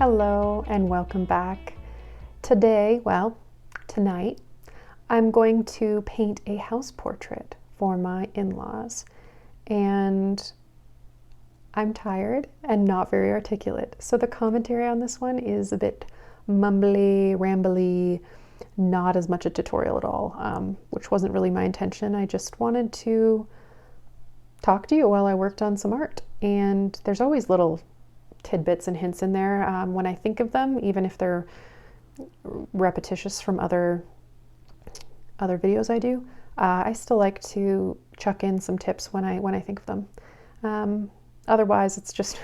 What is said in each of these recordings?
Hello and welcome back. Tonight, I'm going to paint a house portrait for my in-laws, and I'm tired and not very articulate. So the commentary on this one is a bit mumbly, rambly, not as much a tutorial at all, which wasn't really my intention. I just wanted to talk to you while I worked on some art, and there's always little tidbits and hints in there when I think of them, even if they're repetitious from other videos I do. I still like to chuck in some tips when I think of them. Otherwise, it's just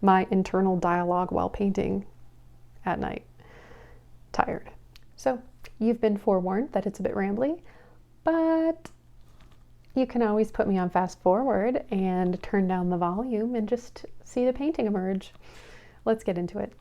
my internal dialogue while painting at night. Tired. So you've been forewarned that it's a bit rambly, but you can always put me on fast forward and turn down the volume and just see the painting emerge. Let's get into it.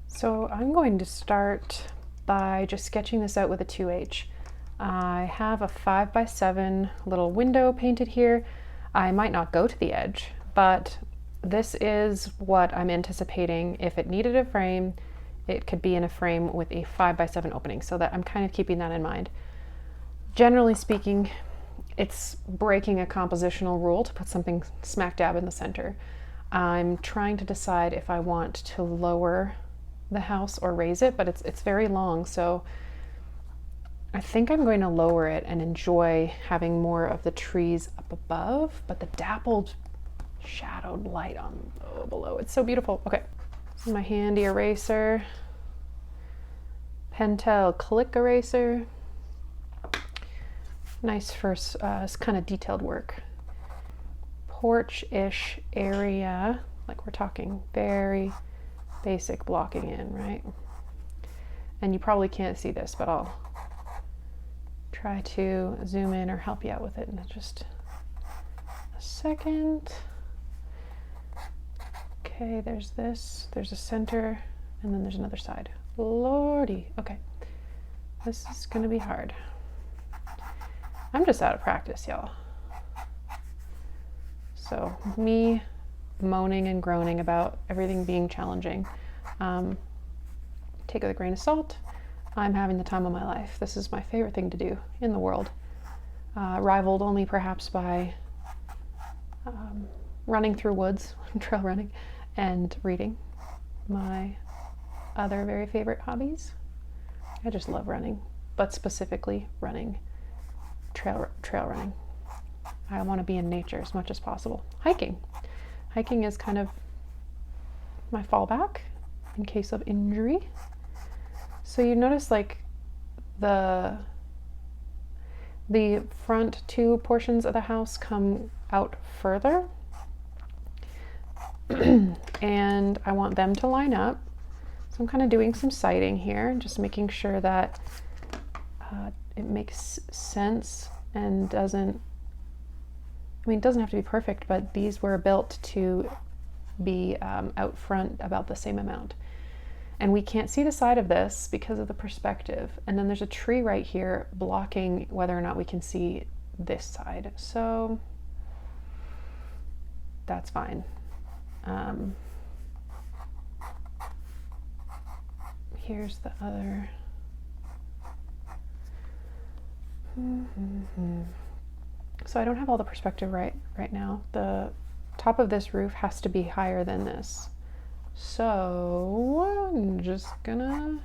So I'm going to start by just sketching this out with a 2H. I have a 5x7 little window painted here. I might not go to the edge, but this is what I'm anticipating. If it needed a frame, it could be in a frame with a 5x7 opening, so that I'm kind of keeping that in mind. Generally speaking, it's breaking a compositional rule to put something smack dab in the center. I'm trying to decide if I want to lower the house or raise it, but it's very long, so I think I'm going to lower it and enjoy having more of the trees up above, but the dappled shadowed light on below. It's so beautiful. Okay, this is my handy eraser, Pentel Click eraser. Nice first kind of detailed work. Porch-ish area, like we're talking very basic blocking in, right? And you probably can't see this, but I'll try to zoom in or help you out with it in just a second. Okay, there's this, there's a center, and then there's another side. Lordy, okay. This is gonna be hard. I'm just out of practice, y'all. So me moaning and groaning about everything being challenging. Take it with a grain of salt. I'm having the time of my life. This is my favorite thing to do in the world. Rivaled only perhaps by running through woods, trail running, and reading, my other very favorite hobbies. I just love running, but specifically running, trail running. I want to be in nature as much as possible. Hiking is kind of my fallback in case of injury. So you notice like the front two portions of the house come out further, and I want them to line up. So I'm kind of doing some siding here, just making sure that it makes sense and doesn't, I mean, it doesn't have to be perfect, but these were built to be out front about the same amount. And we can't see the side of this because of the perspective. And then there's a tree right here blocking whether or not we can see this side. So that's fine. Here's the other. So I don't have all the perspective right now. The top of this roof has to be higher than this. So I'm just gonna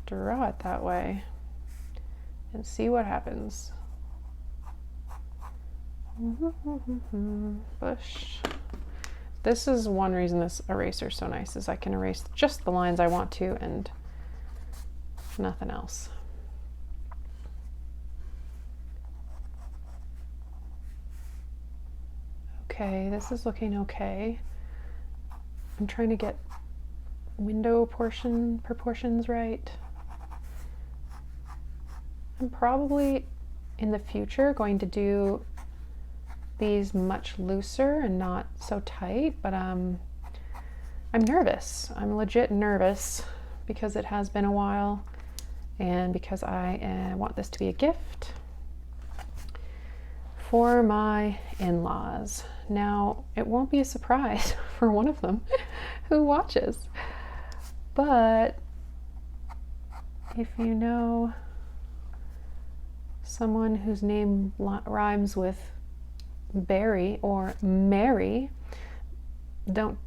draw it that way and see what happens. Bush. This is one reason this eraser is so nice, is I can erase just the lines I want to and nothing else. Okay, this is looking okay. I'm trying to get window proportions right. I'm probably in the future going to do these much looser and not so tight, but I'm nervous. I'm legit nervous because it has been a while and because I want this to be a gift for my in-laws. Now, it won't be a surprise for one of them who watches, but if you know someone whose name rhymes with Barry or Mary, don't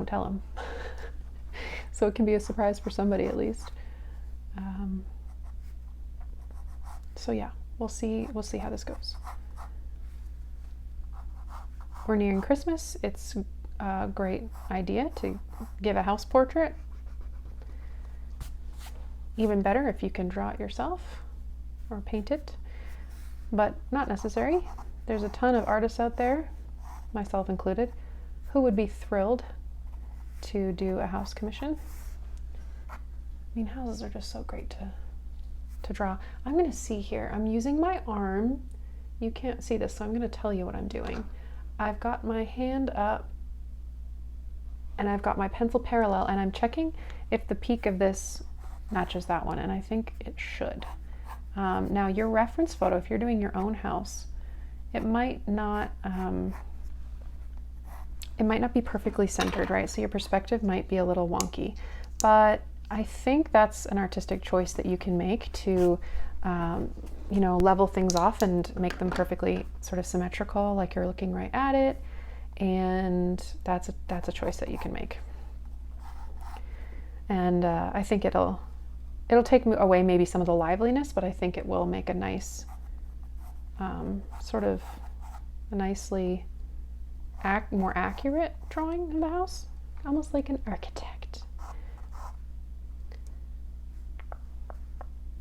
tell them. So it can be a surprise for somebody at least. So yeah, we'll see how this goes. We're nearing Christmas. It's a great idea to give a house portrait. Even better if you can draw it yourself or paint it, but not necessary. There's a ton of artists out there, myself included, who would be thrilled to do a house commission. I mean, houses are just so great to draw. I'm going to see here. I'm using my arm. You can't see this, so I'm going to tell you what I'm doing. I've got my hand up and I've got my pencil parallel, and I'm checking if the peak of this matches that one, and I think it should. Now, your reference photo, if you're doing your own house, it might not be perfectly centered, right? So your perspective might be a little wonky, but I think that's an artistic choice that you can make to, you know, level things off and make them perfectly sort of symmetrical, like you're looking right at it. And that's a choice that you can make. And I think it'll take away maybe some of the liveliness, but I think it will make a nice, sort of a nicely more accurate drawing of the house, almost like an architect.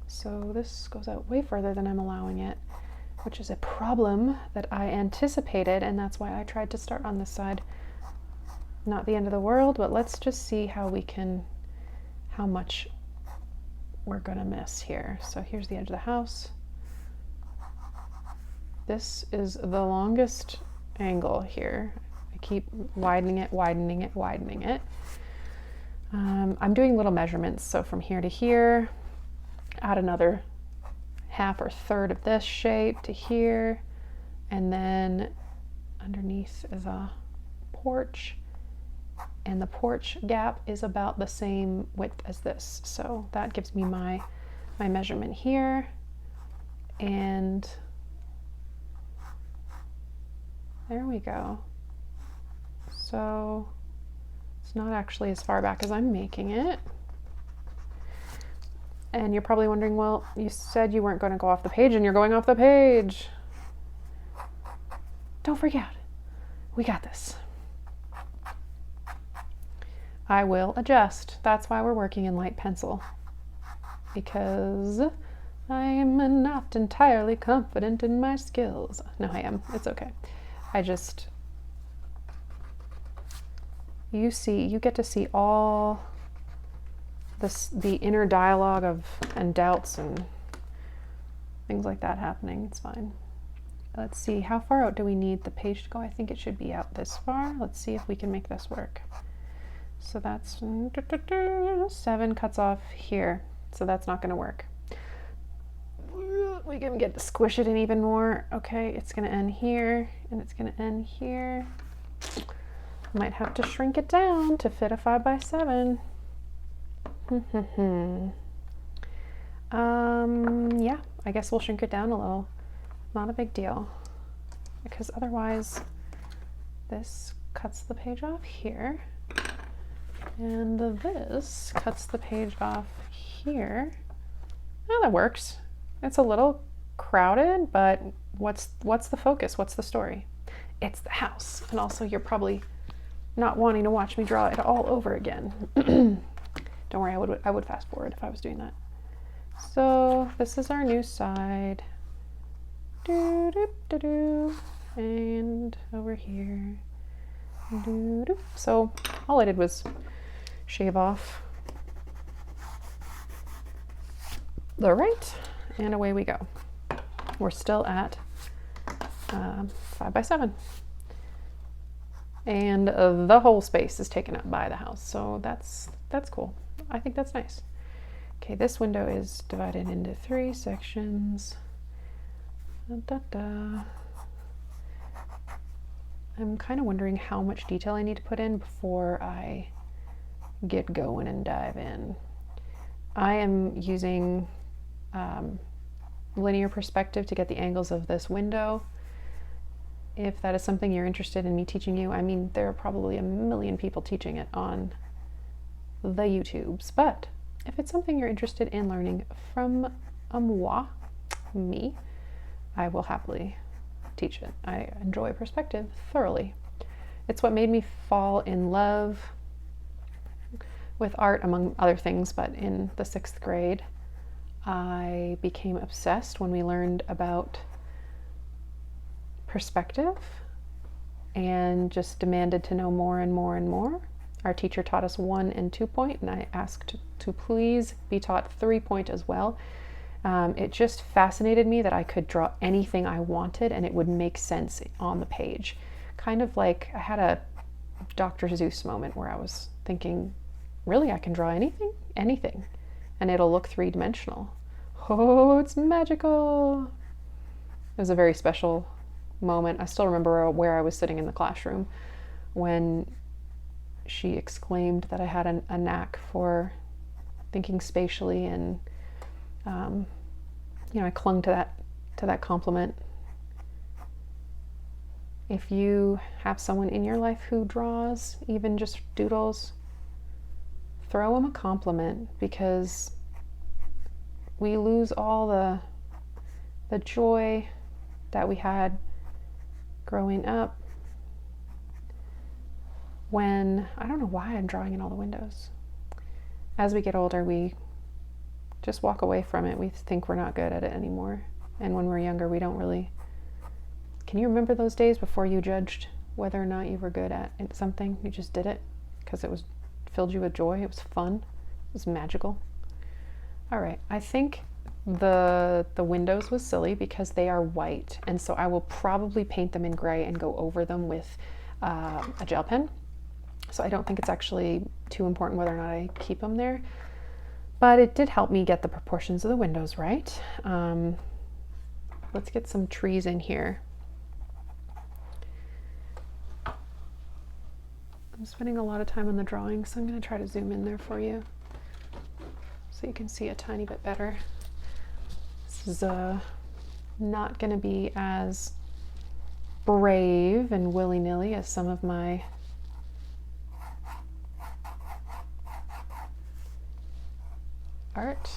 So this goes out way further than I'm allowing it, which is a problem that I anticipated, and that's why I tried to start on this side. Not the end of the world, but let's just see how much we're gonna miss here. So here's the edge of the house. This is the longest angle here. I keep widening it, widening it, widening it. I'm doing little measurements, so from here to here, add another half or third of this shape to here, and then underneath is a porch, and the porch gap is about the same width as this, so that gives me my measurement here. And there we go. So it's not actually as far back as I'm making it. And you're probably wondering, well, you said you weren't going to go off the page, and you're going off the page. Don't freak out. We got this. I will adjust. That's why we're working in light pencil, because I am not entirely confident in my skills. No, I am. It's okay. You get to see all the inner dialogue and doubts and things like that happening. It's fine. Let's see, how far out do we need the page to go? I think it should be out this far. Let's see if we can make this work. So that's 7 cuts off here, so that's not going to work. We can get to squish it in even more. Okay, it's going to end here, and it's going to end here. Might have to shrink it down to fit a 5x7. Yeah, I guess we'll shrink it down a little. Not a big deal, because otherwise this cuts the page off here, and this cuts the page off here. Oh, that works. It's a little crowded, but what's the focus? What's the story? It's the house. And also, you're probably not wanting to watch me draw it all over again. Don't worry, I would fast forward if I was doing that. So this is our new side. And over here. So all I did was shave off the right, and away we go. We're still at 5x7. And the whole space is taken up by the house, so that's cool. I think that's nice. Okay, this window is divided into 3 sections. Da, da, da. I'm kind of wondering how much detail I need to put in before I get going and dive in. I am using linear perspective to get the angles of this window. If that is something you're interested in me teaching you, I mean, there are probably a million people teaching it on the YouTubes, but if it's something you're interested in learning from me, I will happily teach it. I enjoy perspective thoroughly. It's what made me fall in love with art, among other things, but in the 6th grade, I became obsessed when we learned about perspective and just demanded to know more and more and more. Our teacher taught us 1 and 2 point, and I asked to please be taught 3 point as well. It just fascinated me that I could draw anything I wanted and it would make sense on the page. Kind of like I had a Dr. Seuss moment where I was thinking, really, I can draw anything? Anything. And it'll look 3-dimensional. Oh, it's magical. It was a very special moment. I still remember where I was sitting in the classroom when she exclaimed that I had a knack for thinking spatially, and I clung to that compliment. If you have someone in your life who draws, even just doodles, throw them a compliment, because we lose all the joy that we had growing up when, I don't know why I'm drawing in all the windows. As we get older, we just walk away from it. We think we're not good at it anymore. And when we're younger, we don't really. Can you remember those days before you judged whether or not you were good at something? You just did it because it filled you with joy. It was fun. It was magical. All right, I think the windows was silly because they are white, and so I will probably paint them in gray and go over them with a gel pen. So I don't think it's actually too important whether or not I keep them there. But it did help me get the proportions of the windows right. Let's get some trees in here. I'm spending a lot of time on the drawing, so I'm going to try to zoom in there for you so you can see a tiny bit better. This is not going to be as brave and willy-nilly as some of my art.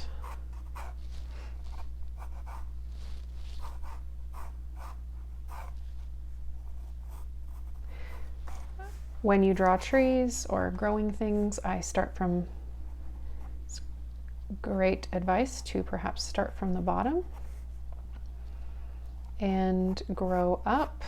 When you draw trees or growing things, I start from, it's great advice to perhaps start from the bottom and grow up.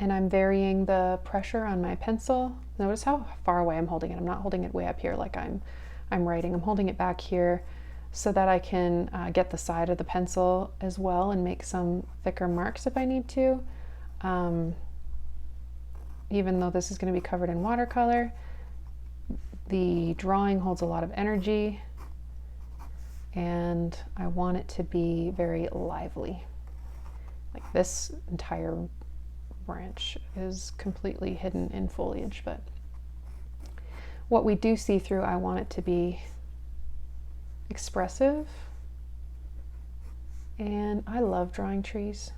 And I'm varying the pressure on my pencil. Notice how far away I'm holding it. I'm not holding it way up here like I'm writing. I'm holding it back here so that I can get the side of the pencil as well and make some thicker marks if I need to. Even though this is going to be covered in watercolor, the drawing holds a lot of energy and I want it to be very lively. Like this entire branch is completely hidden in foliage, but what we do see through, I want it to be expressive. And I love drawing trees.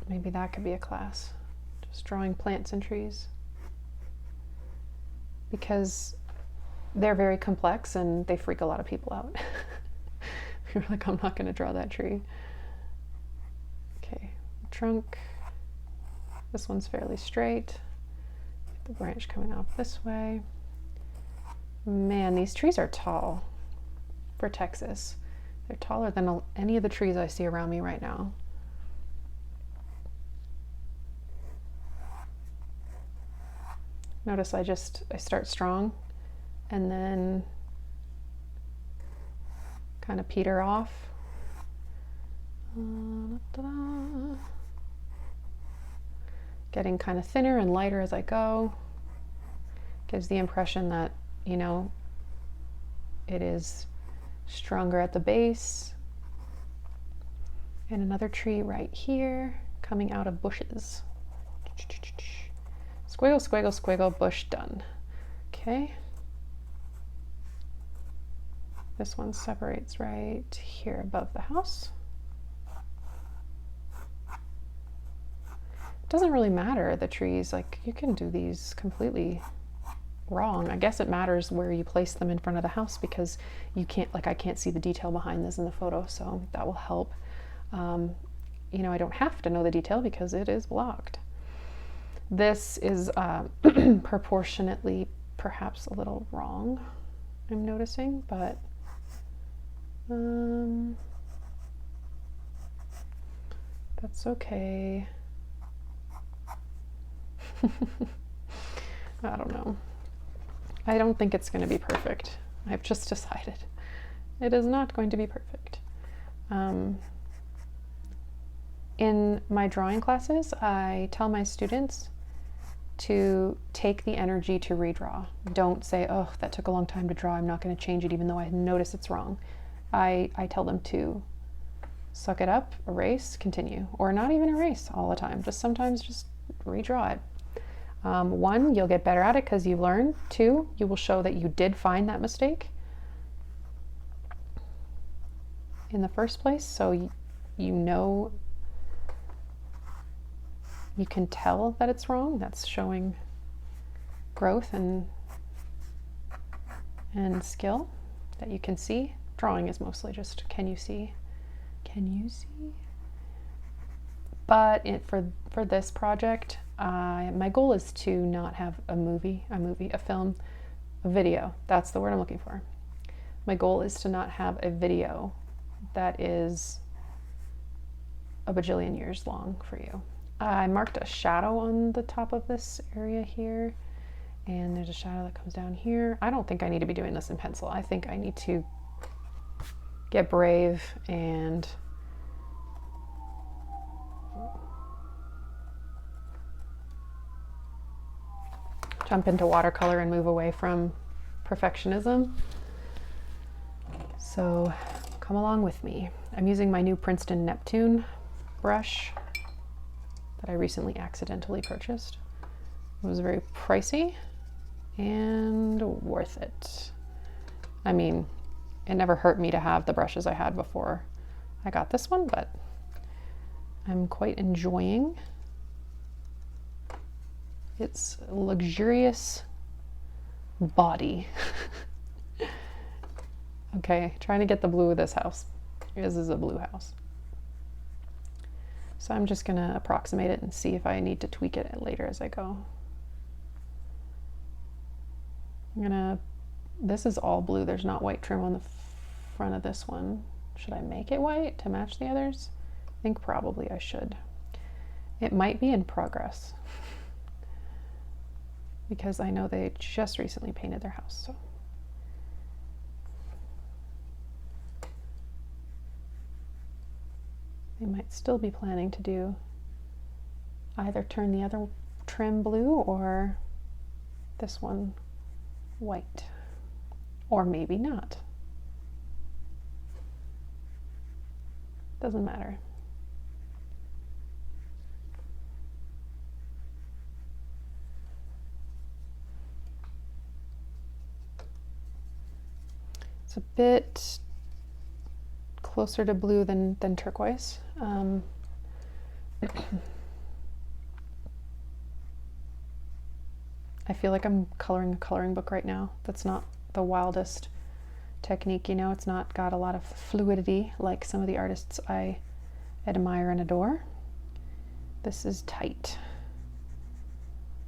Maybe that could be a class, just drawing plants and trees, because they're very complex and they freak a lot of people out. You're like, I'm not going to draw that tree. Okay, trunk. This one's fairly straight. The branch coming off this way. Man, these trees are tall for Texas. They're taller than any of the trees I see around me right now. Notice I start strong and then kind of peter off. getting kind of thinner and lighter as I go. Gives the impression that, you know, it is stronger at the base. And another tree right here coming out of bushes. Squiggle, squiggle, squiggle, bush done. Okay. This one separates right here above the house. It doesn't really matter, the trees, like you can do these completely wrong. I guess it matters where you place them in front of the house because you can't, like I can't see the detail behind this in the photo, so that will help. You know, I don't have to know the detail because it is blocked. This is proportionately perhaps a little wrong, I'm noticing, but that's okay. I don't know. I don't think it's going to be perfect. I've just decided it is not going to be perfect. In my drawing classes, I tell my students to take the energy to redraw. Don't say, oh, that took a long time to draw, I'm not going to change it even though I notice it's wrong. I tell them to suck it up, erase, continue, or not even erase all the time, just sometimes just redraw it. One, you'll get better at it because you've learned. Two, you will show that you did find that mistake in the first place, so you know, you can tell that it's wrong. That's showing growth and skill that you can see. Drawing is mostly just, can you see? Can you see? But for this project, my goal is to not have a film, a video. That's the word I'm looking for. My goal is to not have a video that is a bajillion years long for you. I marked a shadow on the top of this area here, and there's a shadow that comes down here. I don't think I need to be doing this in pencil. I think I need to get brave and jump into watercolor and move away from perfectionism. So come along with me. I'm using my new Princeton Neptune brush that I recently accidentally purchased. It was very pricey and worth it. I mean, it never hurt me to have the brushes I had before I got this one, but I'm quite enjoying its luxurious body. Okay, trying to get the blue of this house. This is a blue house. So I'm just gonna approximate it and see if I need to tweak it later as I go. This is all blue. There's not white trim on the front of this one. Should I make it white to match the others? I think probably I should. It might be in progress because I know they just recently painted their house. So. They might still be planning to do either turn the other trim blue or this one white, or maybe not. Doesn't matter. It's a bit closer to blue than turquoise. I feel like I'm coloring a coloring book right now. That's not the wildest technique, you know, it's not got a lot of fluidity like some of the artists I admire and adore. This is tight,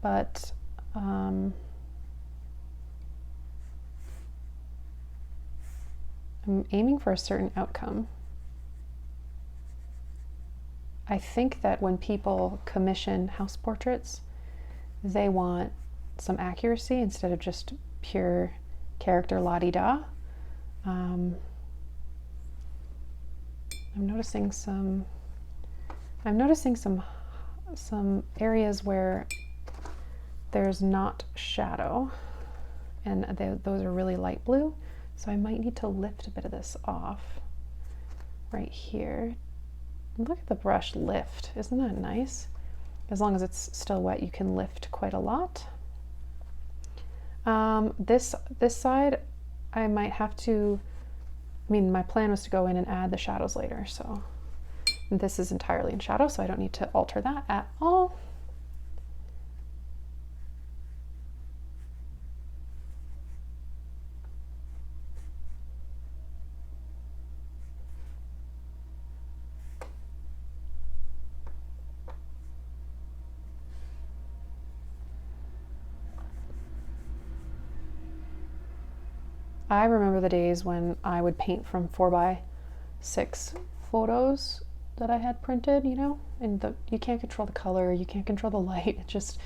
but I'm aiming for a certain outcome. I think that when people commission house portraits, they want some accuracy instead of just pure character la-di-da. I'm noticing some some areas where there's not shadow, and those are really light blue, so I might need to lift a bit of this off right here. Look at the brush lift, isn't that nice? As long as it's still wet, you can lift quite a lot. This side, I might have to, I mean, my plan was to go in and add the shadows later, so this is entirely in shadow, so I don't need to alter that at all. I remember the days when I would paint from 4x6 photos that I had printed, you know, and you can't control the color, you can't control the light. It just,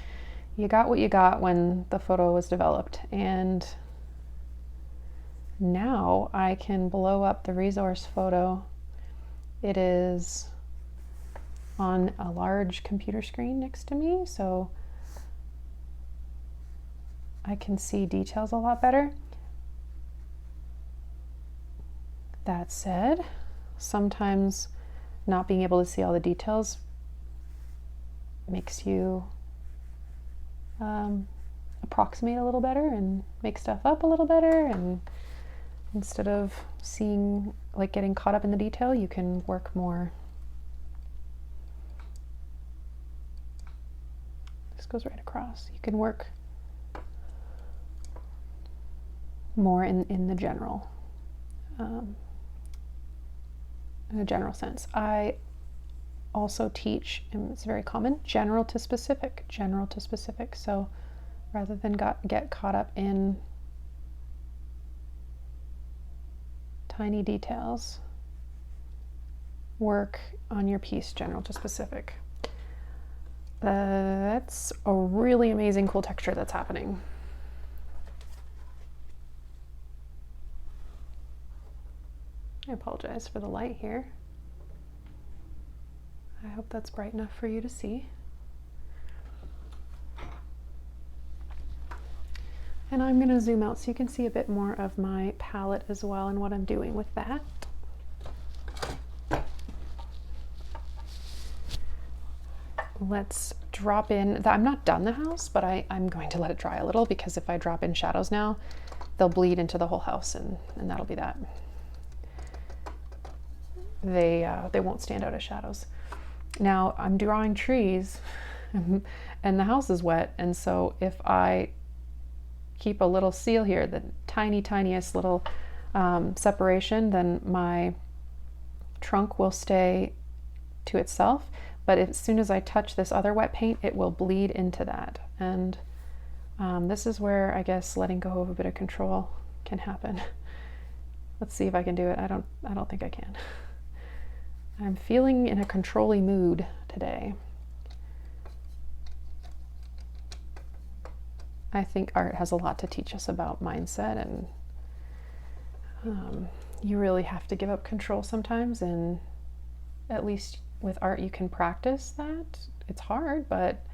you got what you got when the photo was developed. And now I can blow up the resource photo. It is on a large computer screen next to me, so I can see details a lot better. That said, sometimes not being able to see all the details makes you approximate a little better and make stuff up a little better, and instead of seeing, like, getting caught up in the detail, you can work more. This goes right across. You can work more in the general in a general sense. I also teach, and it's very common, general to specific. So rather than get caught up in tiny details, work on your piece general to specific. That's a really amazing, cool texture that's happening. I apologize for the light here. I hope that's bright enough for you to see. And I'm going to zoom out so you can see a bit more of my palette as well and what I'm doing with that. Let's drop in, I'm not done the house, but I'm going to let it dry a little, because if I drop in shadows now, they'll bleed into the whole house, and that'll be that. They won't stand out as shadows. Now I'm drawing trees and the house is wet, and so if I keep a little seal here, the tiniest little separation, then my trunk will stay to itself. But as soon as I touch this other wet paint, it will bleed into that. And this is where, I guess, letting go of a bit of control can happen. Let's see if I can do it. I don't think I can. I'm feeling in a control-y mood today. I think art has a lot to teach us about mindset, and you really have to give up control sometimes, and at least with art you can practice that. It's hard, but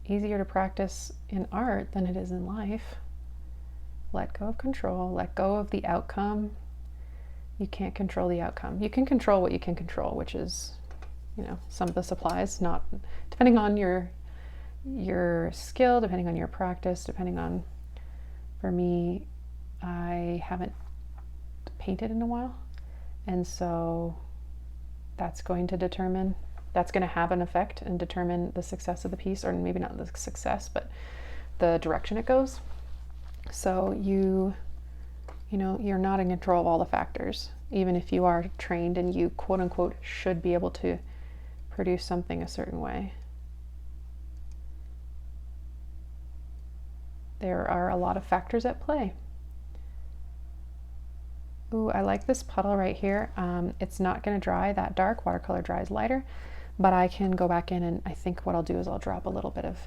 easier to practice in art than it is in life. Let go of control, let go of the outcome. You can't control the outcome. You can control what you can control, which is, you know, some of the supplies, not depending on your skill, depending on your practice, depending on, for me, I haven't painted in a while, and so that's going to have an effect and determine the success of the piece, or maybe not the success, but the direction it goes. So you know, you're not in control of all the factors, even if you are trained and you quote unquote should be able to produce something a certain way. There are a lot of factors at play. Ooh, I like this puddle right here. It's not going to dry that dark. Watercolor dries lighter, but I can go back in, and I think what I'll do is I'll drop a little bit of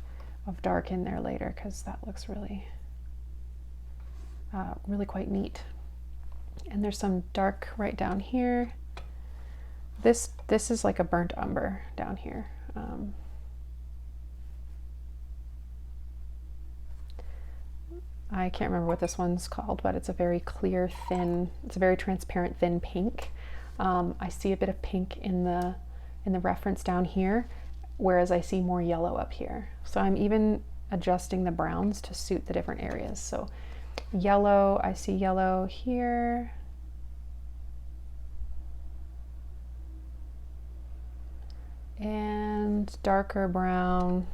dark in there later, because that looks really quite neat. And there's some dark right down here. This is like a burnt umber down here. I can't remember what this one's called, but it's a very clear, thin, it's a very transparent, thin pink. I see a bit of pink in the reference down here, whereas I see more yellow up here. So I'm even adjusting the browns to suit the different areas. So yellow, I see yellow here. And darker brown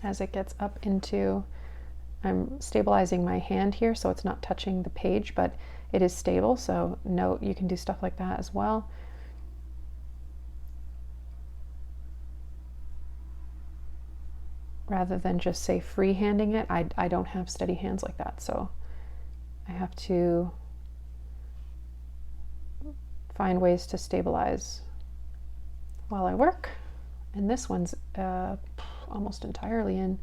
as it gets up into, I'm stabilizing my hand here so it's not touching the page, but it is stable, so note you can do stuff like that as well. Rather than just say freehanding it, I don't have steady hands like that, so I have to find ways to stabilize while I work. And this one's almost entirely in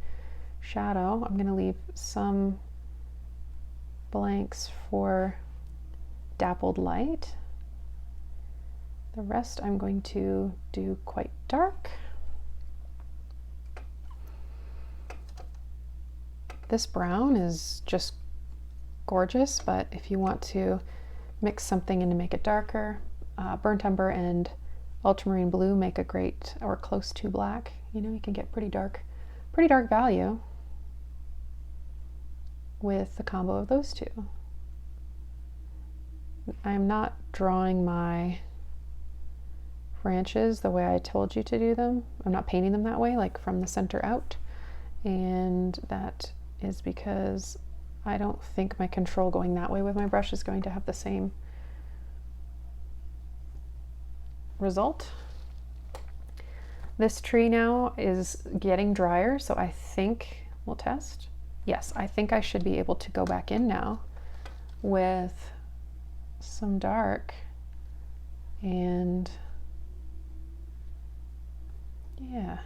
shadow. I'm going to leave some blanks for dappled light. The rest I'm going to do quite dark. This brown is just gorgeous, but if you want to mix something in to make it darker, burnt umber and ultramarine blue make a great, or close to black. You know, you can get pretty dark value with the combo of those two. I'm not drawing my branches the way I told you to do them. I'm not painting them that way, like from the center out. And that is because I don't think my control going that way with my brush is going to have the same result. This tree now is getting drier, so I think we'll test. Yes, I think I should be able to go back in now with some dark and yeah.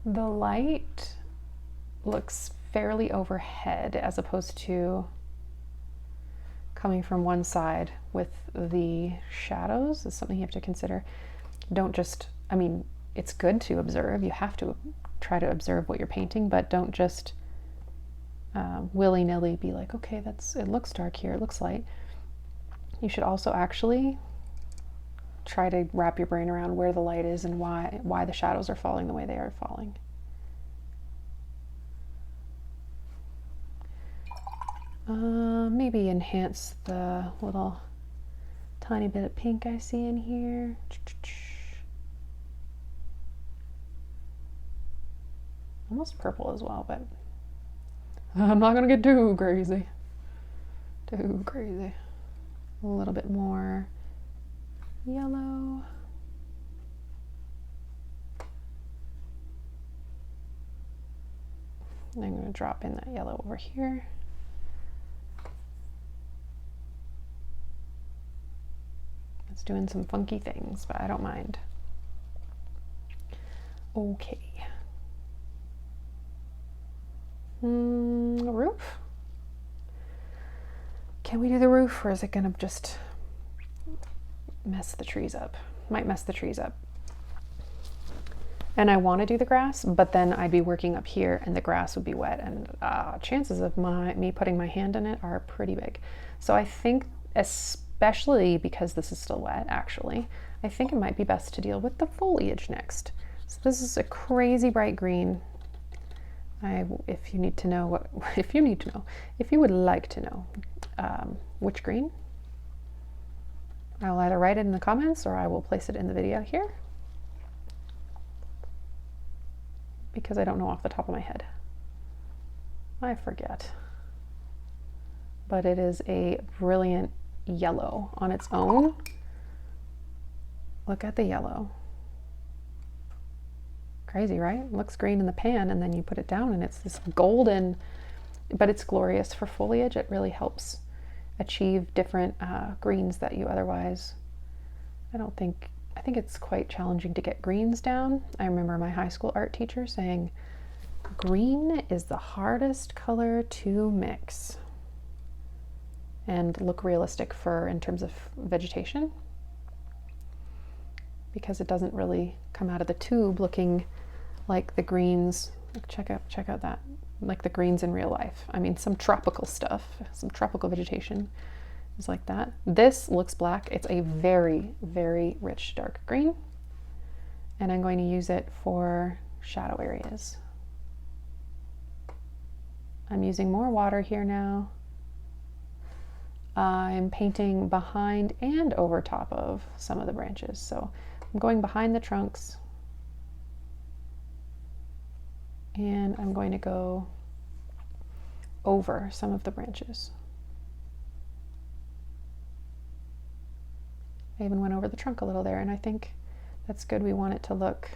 The light looks fairly overhead as opposed to coming from one side with the shadows is something you have to consider. Don't just, I mean, it's good to observe. You have to try to observe what you're painting, but don't just willy-nilly be like, okay, it looks dark here, it looks light. You should also actually try to wrap your brain around where the light is and why the shadows are falling the way they are falling. Maybe enhance the little tiny bit of pink I see in here. Almost purple as well, but I'm not gonna get too crazy. Too crazy. A little bit more yellow. And I'm going to drop in that yellow over here. It's doing some funky things, but I don't mind. Okay. Roof? Can we do the roof, or is it going to just mess the trees up? Might mess the trees up. And I want to do the grass, but then I'd be working up here and the grass would be wet, and chances of me putting my hand in it are pretty big. So I think, especially because this is still wet, actually, I think it might be best to deal with the foliage next. So this is a crazy bright green. If you need to know if you would like to know which green, I'll either write it in the comments or I will place it in the video here, because I don't know off the top of my head. I forget. But it is a brilliant yellow on its own. Look at the yellow. Crazy, right? It looks green in the pan, and then you put it down and it's this golden, but it's glorious for foliage. It really helps achieve different greens that you otherwise I think it's quite challenging to get greens down. I remember my high school art teacher saying, green is the hardest color to mix and look realistic for in terms of vegetation, because it doesn't really come out of the tube looking like the greens. Check out that, like the greens in real life. I mean, some tropical stuff, some tropical vegetation is like that. This looks black. It's a very, very rich dark green, and I'm going to use it for shadow areas. I'm using more water here now. I'm painting behind and over top of some of the branches. So I'm going behind the trunks, and I'm going to go over some of the branches. I even went over the trunk a little there, and I think that's good. We want it to look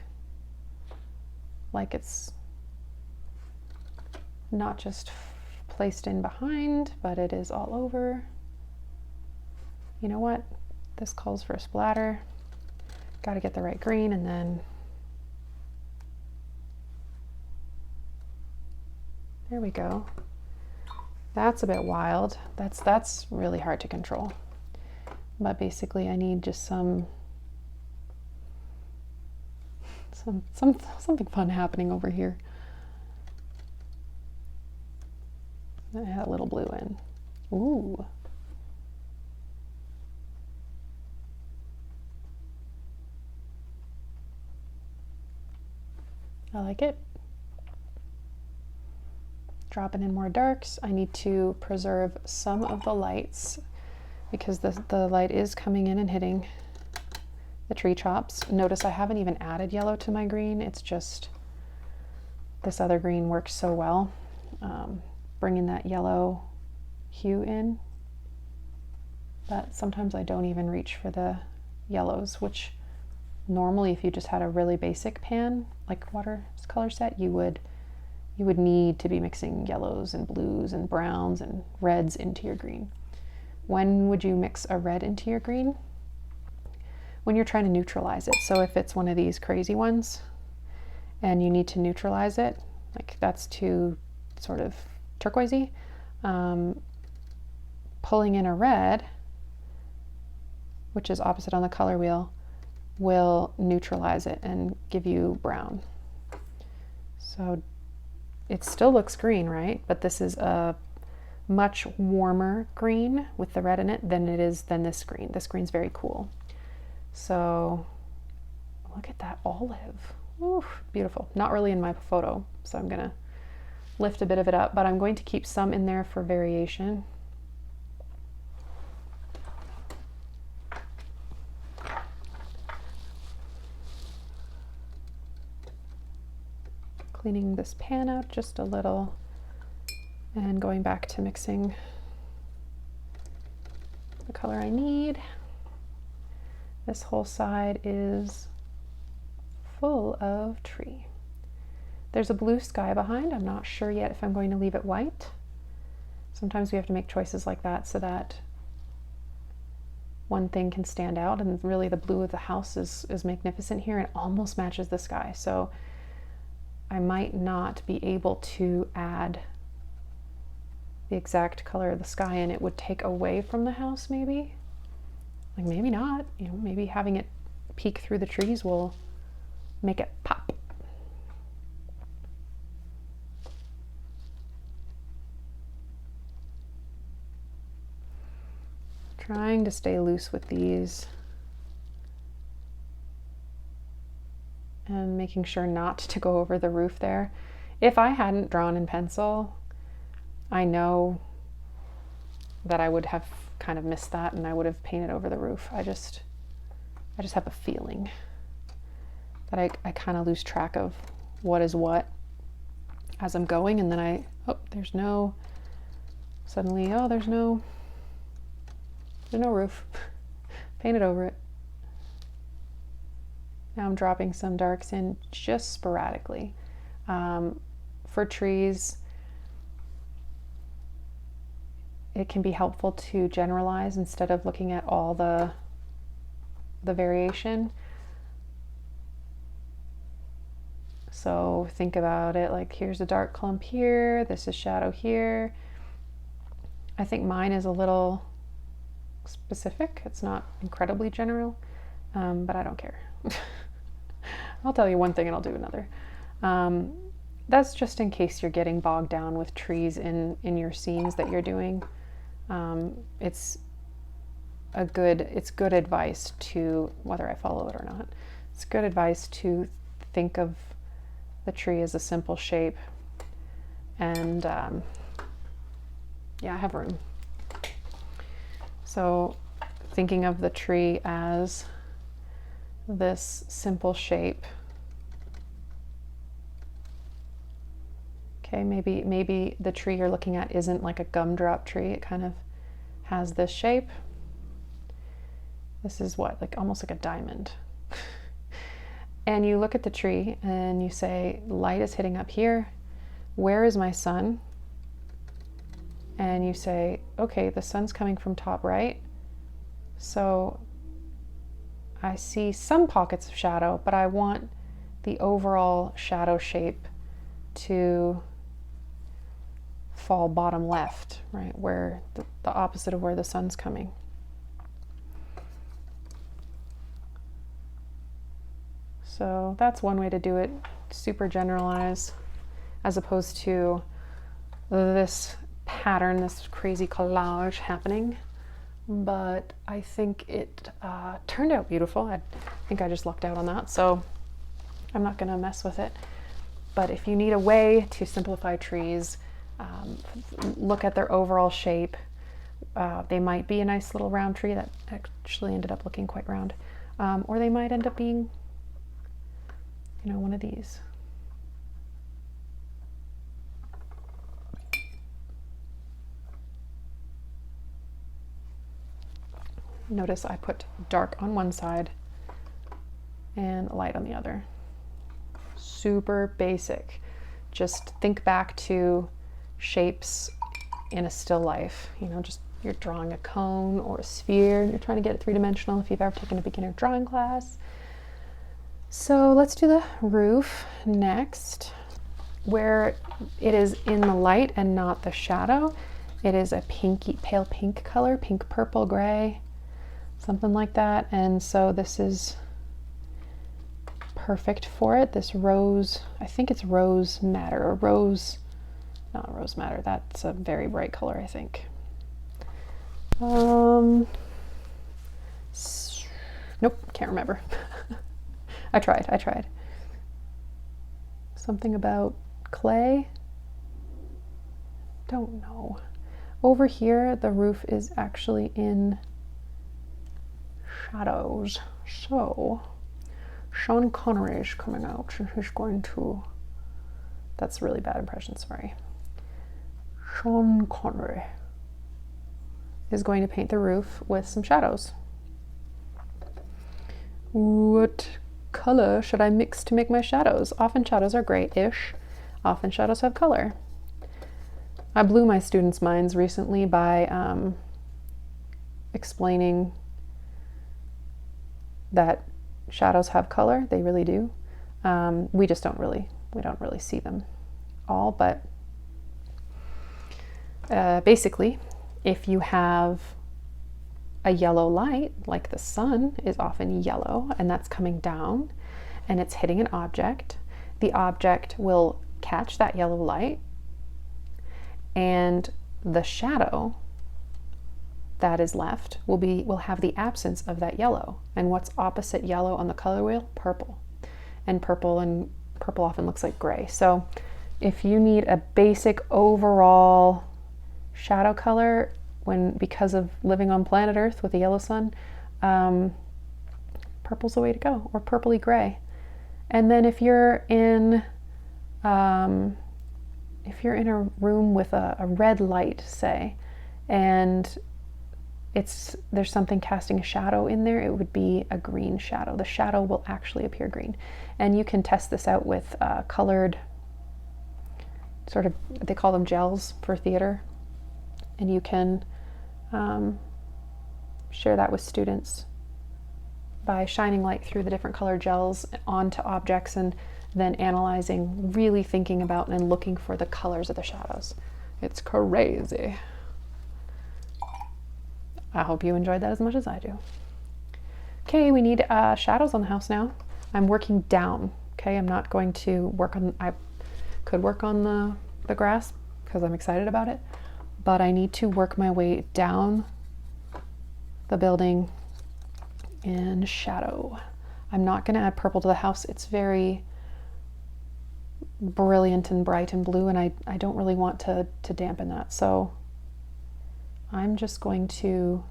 like it's not just placed in behind, but it is all over. You know what? This calls for a splatter. Got to get the right green, and then there we go. That's a bit wild. That's really hard to control. But basically I need just something fun happening over here. I had a little blue in. Ooh. I like it. Dropping in more darks. I need to preserve some of the lights because the light is coming in and hitting the tree tops. Notice I haven't even added yellow to my green. It's just this other green works so well, bringing that yellow hue in. But sometimes I don't even reach for the yellows, which normally if you just had a really basic pan, like watercolor set, you would need to be mixing yellows and blues and browns and reds into your green. When would you mix a red into your green? When you're trying to neutralize it. So if it's one of these crazy ones and you need to neutralize it, like that's too sort of turquoisey, pulling in a red, which is opposite on the color wheel, will neutralize it and give you brown. So it still looks green, right? But this is a much warmer green with the red in it than this green. This green's very cool. So look at that olive. Ooh, beautiful. Not really in my photo, so I'm gonna lift a bit of it up, but I'm going to keep some in there for variation. Cleaning this pan out just a little and going back to mixing the color I need. This whole side is full of tree. There's a blue sky behind. I'm not sure yet if I'm going to leave it white. Sometimes we have to make choices like that so that one thing can stand out, and really the blue of the house is magnificent here and almost matches the sky. So I might not be able to add the exact color of the sky, and it would take away from the house maybe. Like maybe not, you know, maybe having it peek through the trees will make it pop. Trying to stay loose with these and making sure not to go over the roof there. If I hadn't drawn in pencil, I know that I would have kind of missed that and I would have painted over the roof. I just have a feeling that I kind of lose track of what is what as I'm going, and then there's no roof. Painted over it. Now I'm dropping some darks in just sporadically. For trees, it can be helpful to generalize instead of looking at all the the variation. So think about it like, here's a dark clump here, this is shadow here. I think mine is a little specific. It's not incredibly general, but I don't care. I'll tell you one thing and I'll do another. That's just in case you're getting bogged down with trees in your scenes that you're doing. It's good advice to, whether I follow it or not, it's good advice to think of the tree as a simple shape. And yeah, I have room. So thinking of the tree as this simple shape. Okay, maybe the tree you're looking at isn't like a gumdrop tree. It kind of has this shape. This is what, like almost like a diamond. And you look at the tree and you say, light is hitting up here. Where is my sun? And you say, okay, the sun's coming from top right. So I see some pockets of shadow, but I want the overall shadow shape to fall bottom left, right? Where the opposite of where the sun's coming. So that's one way to do it, super generalize, as opposed to this pattern, this crazy collage happening. But I think it turned out beautiful. I think I just lucked out on that, so I'm not gonna mess with it. But if you need a way to simplify trees, look at their overall shape. They might be a nice little round tree that actually ended up looking quite round, or they might end up being, you know, one of these. Notice I put dark on one side and light on the other. Super basic. Just think back to shapes in a still life. You know, just you're drawing a cone or a sphere and you're trying to get it three-dimensional if you've ever taken a beginner drawing class. So let's do the roof next, where it is in the light and not the shadow. It is a pinky, pale pink color, pink, purple, gray, something like that. And so this is perfect for it. This rose, I think it's rose madder, or rose, not rose madder. That's a very bright color, I think. Nope, can't remember. I tried. Something about clay? Don't know. Over here, the roof is actually in shadows. So, Sean Connery is coming out and he's going to, that's really bad impression, sorry. Sean Connery is going to paint the roof with some shadows. What color should I mix to make my shadows? Often shadows are grayish. Often shadows have color. I blew my students' minds recently by explaining that shadows have color. They really do. We just don't really see them all, but basically, if you have a yellow light, like the sun is often yellow, and that's coming down and it's hitting an object, the object will catch that yellow light, and the shadow that is left will have the absence of that yellow. And what's opposite yellow on the color wheel? Purple. And purple often looks like gray. So if you need a basic overall shadow color, because of living on planet Earth with a yellow sun, purple's the way to go, or purpley gray. And then if you're in a room with a red light, say, and there's something casting a shadow in there, it would be a green shadow. The shadow will actually appear green. And you can test this out with colored, sort of, they call them gels for theater. And you can share that with students by shining light through the different color gels onto objects and then analyzing, really thinking about and looking for the colors of the shadows. It's crazy. I hope you enjoyed that as much as I do. Okay, we need shadows on the house now. I'm working down, okay? I'm not going to work on, I could work on the grass because I'm excited about it, but I need to work my way down the building in shadow. I'm not gonna add purple to the house. It's very brilliant and bright and blue, and I don't really want to dampen that. So I'm just going to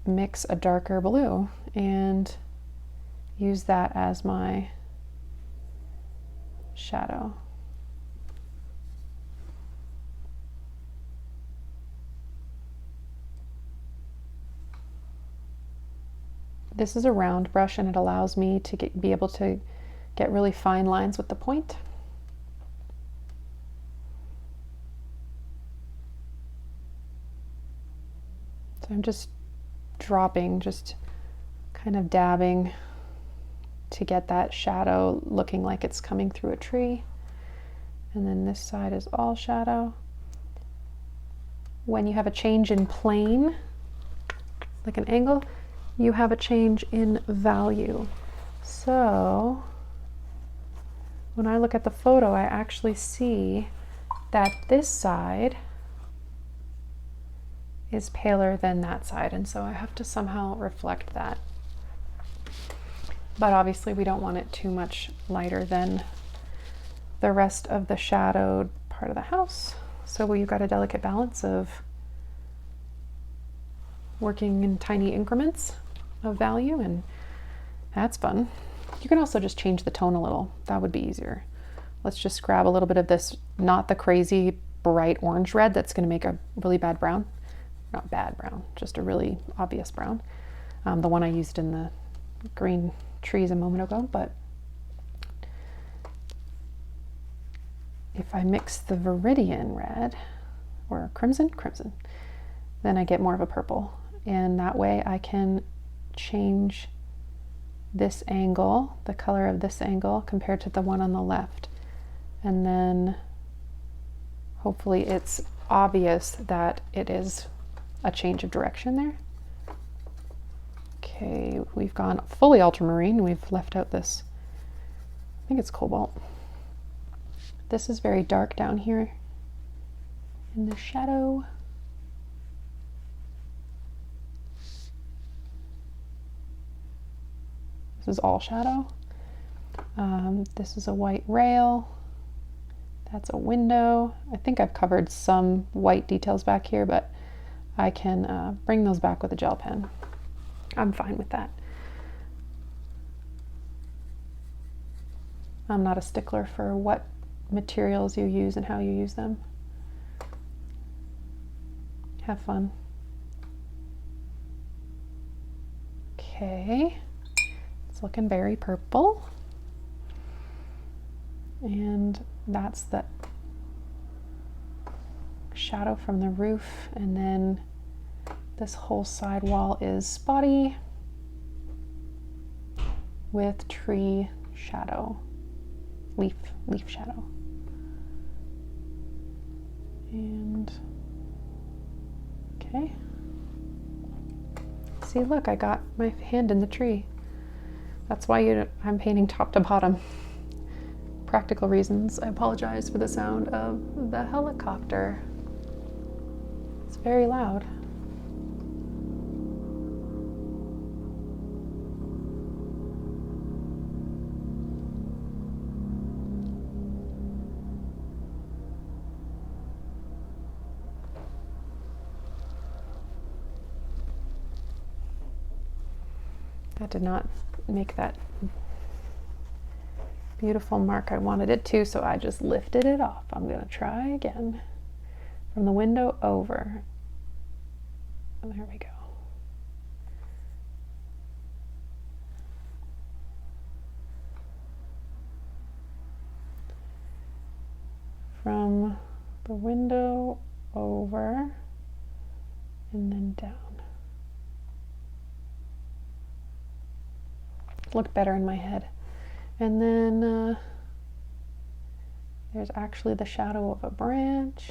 mix a darker blue and use that as my shadow. This is a round brush and it allows me to be able to get really fine lines with the point. So I'm just dropping, just kind of dabbing to get that shadow looking like it's coming through a tree. And then this side is all shadow. When you have a change in plane, like an angle, you have a change in value. So when I look at the photo, I actually see that this side is paler than that side, and so I have to somehow reflect that. But obviously we don't want it too much lighter than the rest of the shadowed part of the house. So we've got a delicate balance of working in tiny increments of value, and that's fun. You can also just change the tone a little. That would be easier. Let's just grab a little bit of this, not the crazy bright orange red that's going to make a really bad brown. Not bad brown, just a really obvious brown. The one I used in the green trees a moment ago, but if I mix the Viridian red or crimson, then I get more of a purple. And that way I can change this angle, the color of this angle compared to the one on the left. And then hopefully it's obvious that it is a change of direction there. Okay, we've gone fully ultramarine. We've left out this, I think it's cobalt. This is very dark down here in the shadow. This is all shadow. This is a white rail. That's a window. I think I've covered some white details back here, but I can bring those back with a gel pen. I'm fine with that. I'm not a stickler for what materials you use and how you use them. Have fun. Okay, it's looking very purple. And that's the shadow from the roof, and then this whole side wall is spotty with tree shadow, leaf shadow. And okay, see, look, I got my hand in the tree. That's why I'm painting top to bottom. Practical reasons. I apologize for the sound of the helicopter. It's very loud. That did not make that beautiful mark I wanted it to, so I just lifted it off. I'm going to try again. From the window over. There we go. From the window over and then down. look better in my head. And then there's actually the shadow of a branch.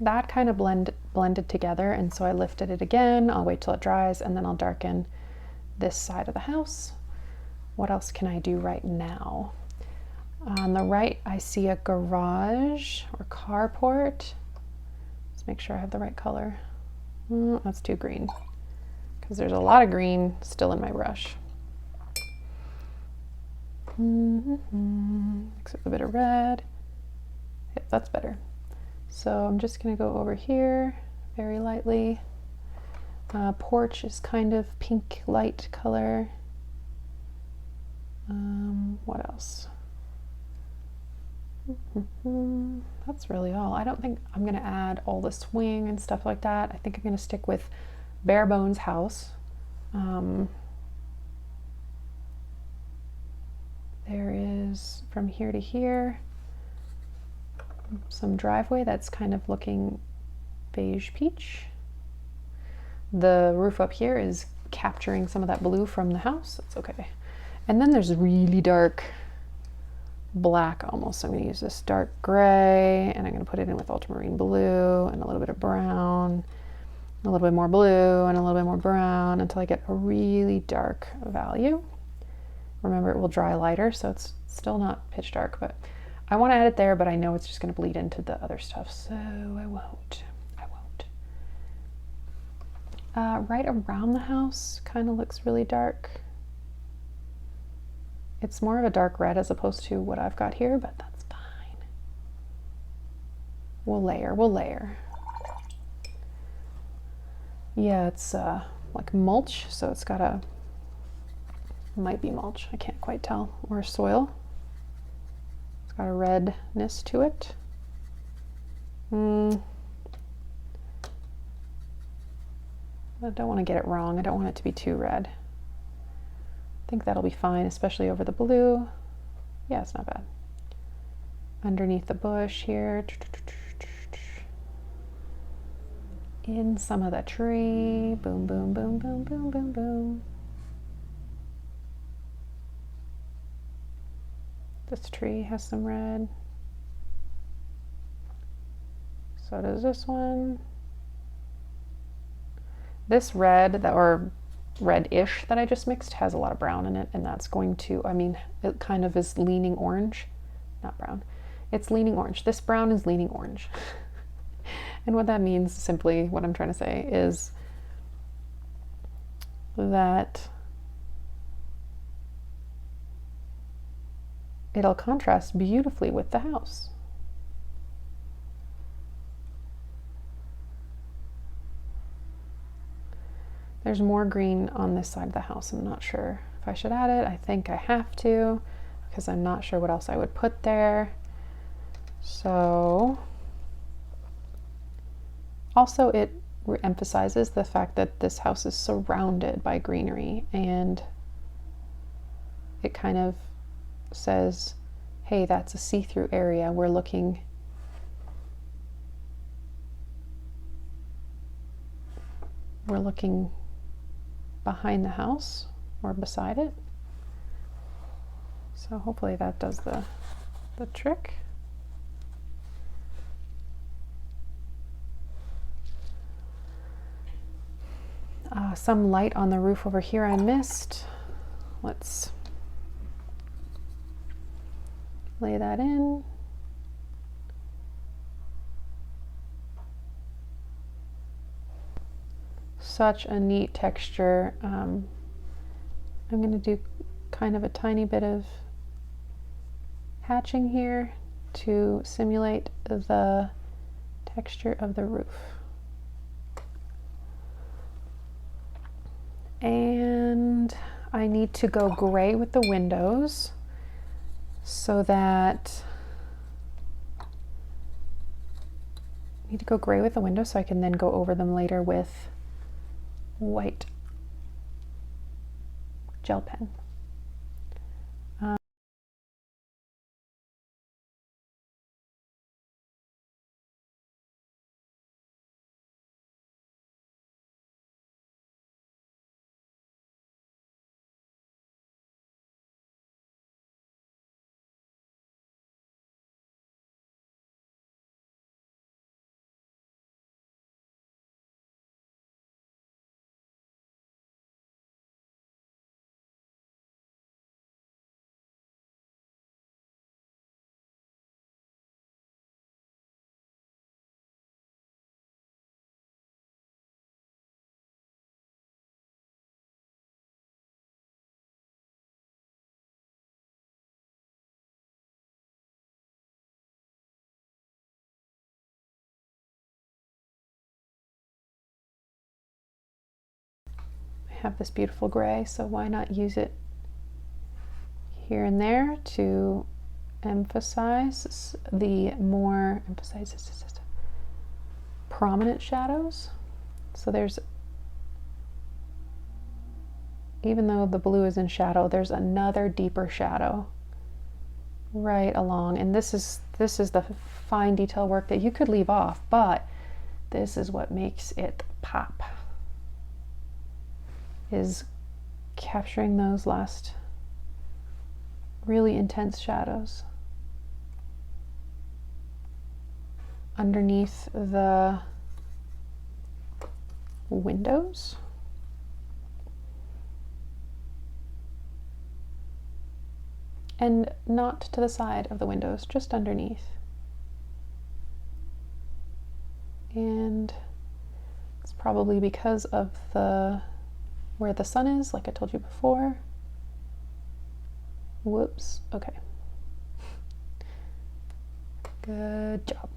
That kind of blended together, and so I lifted it again. I'll wait till it dries, and then I'll darken this side of the house. What else can I do right now? On the right, I see a garage or carport. Let's make sure I have the right color. That's too green, because there's a lot of green still in my brush. Mix with a bit of red. Yep, that's better. So I'm just going to go over here very lightly. Porch is kind of pink light color. What else? That's really all. I don't think I'm going to add all the swing and stuff like that. I think I'm going to stick with bare bones house. There is from here to here some driveway that's kind of looking beige peach. The roof up here is capturing some of that blue from the house. That's okay. And then there's really dark black almost. So I'm going to use this dark gray, and I'm going to put it in with ultramarine blue and a little bit of brown, a little bit more blue and a little bit more brown until I get a really dark value. Remember, it will dry lighter, so it's still not pitch dark, but I want to add it there, but I know it's just going to bleed into the other stuff, so I won't. Right around the house kind of looks really dark. It's more of a dark red as opposed to what I've got here, but that's fine. We'll layer. Yeah, it's like mulch, so it's got a, might be mulch, I can't quite tell, or soil. It's got a redness to it. I don't want to get it wrong. I don't want it to be too red. I think that'll be fine, especially over the blue. Yeah, it's not bad. Underneath the bush here. In some of the tree. Boom, boom, boom, boom, boom, boom, boom. This tree has some red. So does this one. This red, or red-ish that I just mixed, has a lot of brown in it, and that's going to, I mean, it kind of is leaning orange. Not brown. It's leaning orange. This brown is leaning orange. And what that means, simply, what I'm trying to say, is that it'll contrast beautifully with the house. There's more green on this side of the house. I'm not sure if I should add it. I think I have to, because I'm not sure what else I would put there. So, also it emphasizes the fact that this house is surrounded by greenery, and it kind of says, hey, that's a see-through area. We're looking behind the house or beside it. So hopefully that does the trick. Some light on the roof over here I missed. Let's lay that in. Such a neat texture. I'm going to do kind of a tiny bit of hatching here to simulate the texture of the roof. And I need to go gray with the windows so that, need to go gray with the window so I can then go over them later with white gel pen. Have this beautiful gray, so why not use it here and there to emphasize the more prominent shadows. So there's, even though the blue is in shadow, there's another deeper shadow right along, and this is the fine detail work that you could leave off, but this is what makes it pop, is capturing those last really intense shadows underneath the windows. And not to the side of the windows, just underneath. And it's probably because of where the sun is, like I told you before. Whoops, okay. Good job.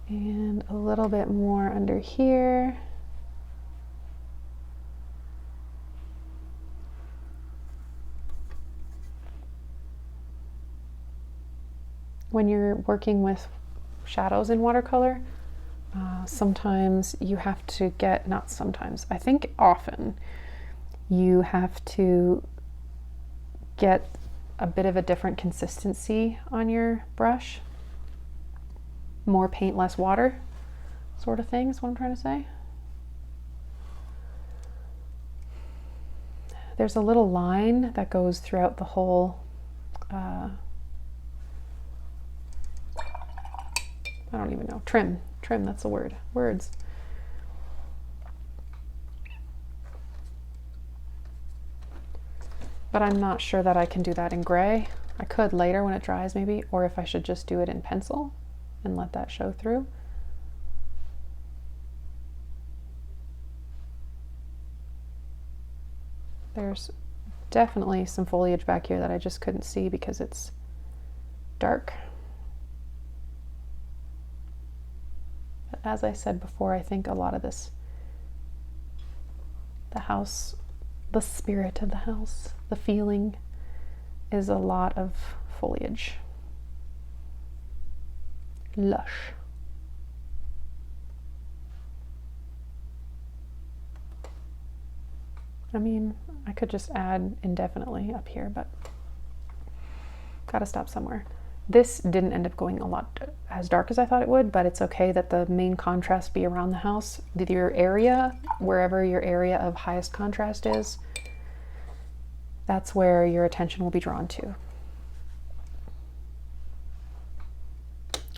And a little bit more under here. When you're working with shadows in watercolor, sometimes you have to get, not sometimes, I think often, you have to get a bit of a different consistency on your brush. More paint, less water sort of thing is what I'm trying to say. There's a little line that goes throughout the whole I don't even know, trim, that's the word, words. But I'm not sure that I can do that in gray. I could later when it dries maybe, or if I should just do it in pencil and let that show through. There's definitely some foliage back here that I just couldn't see because it's dark. But as I said before, I think a lot of this, the house, the spirit of the house, the feeling is a lot of foliage. Lush. I mean, I could just add indefinitely up here, but gotta stop somewhere. This didn't end up going a lot as dark as I thought it would, but it's okay that the main contrast be around the house. Your area, wherever your area of highest contrast is, that's where your attention will be drawn to.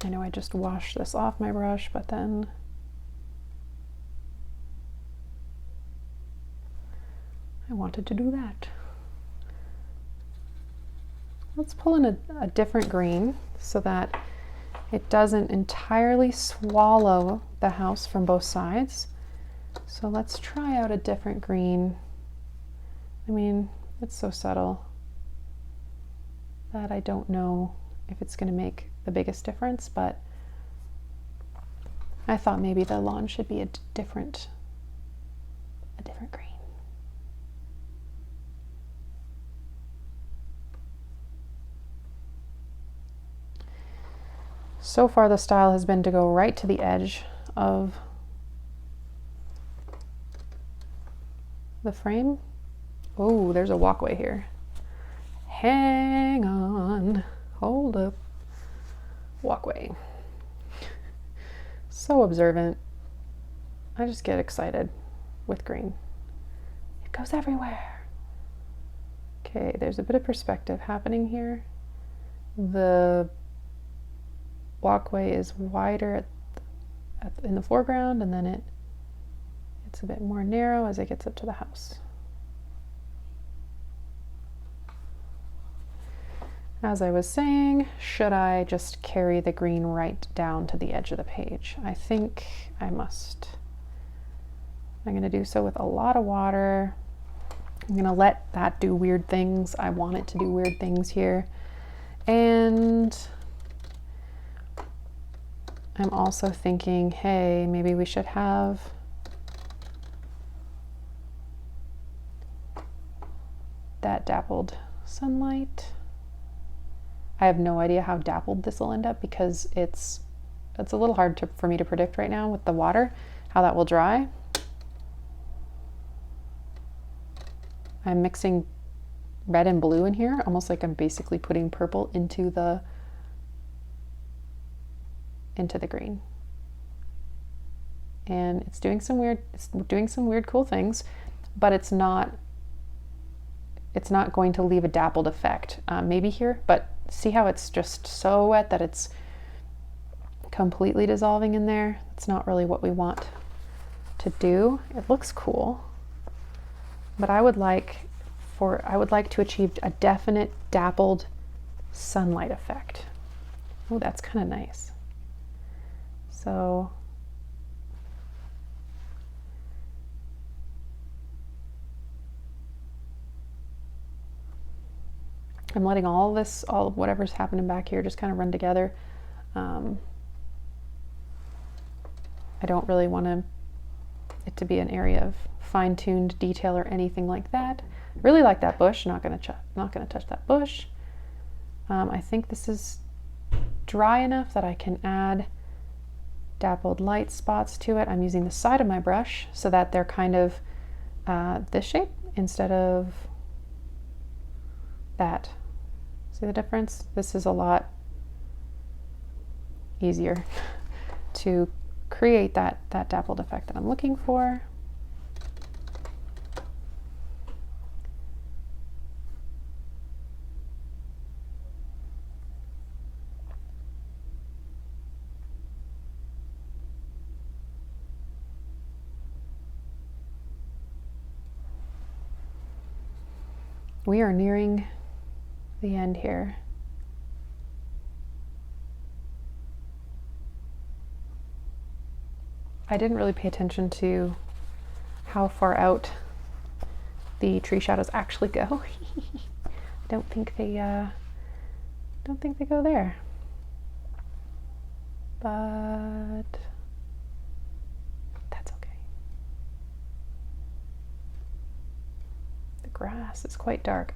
I know I just washed this off my brush, but then I wanted to do that. Let's pull in a different green so that it doesn't entirely swallow the house from both sides. So let's try out a different green. I mean, it's so subtle that I don't know if it's going to make the biggest difference, but I thought maybe the lawn should be a different green. So far the style has been to go right to the edge of the frame. Oh, there's a walkway here. Hang on, hold up. Walkway. So observant. I just get excited with green. It goes everywhere. Okay, there's a bit of perspective happening here. The walkway is wider in the foreground, and then it's a bit more narrow as it gets up to the house. As I was saying, should I just carry the green right down to the edge of the page? I think I must. I'm going to do so with a lot of water. I'm going to let that do weird things. I want it to do weird things here. And I'm also thinking, hey, maybe we should have that dappled sunlight. I have no idea how dappled this will end up because it's a little hard for me to predict right now with the water, how that will dry. I'm mixing red and blue in here, almost like I'm basically putting purple into the green. And it's doing some weird cool things, but it's not going to leave a dappled effect. Maybe here, but see how it's just so wet that it's completely dissolving in there? It's not really what we want to do. It looks cool, but I would like to achieve a definite dappled sunlight effect. Oh, that's kind of nice. So I'm letting all of whatever's happening back here just kind of run together. I don't really want it to be an area of fine-tuned detail or anything like that. I really like that bush. Not gonna touch that bush. I think this is dry enough that I can add dappled light spots to it. I'm using the side of my brush so that they're kind of this shape instead of that. See the difference? This is a lot easier to create that dappled effect that I'm looking for. We are nearing the end here. I didn't really pay attention to how far out the tree shadows actually go. I don't think they go there. But that's okay. The grass is quite dark.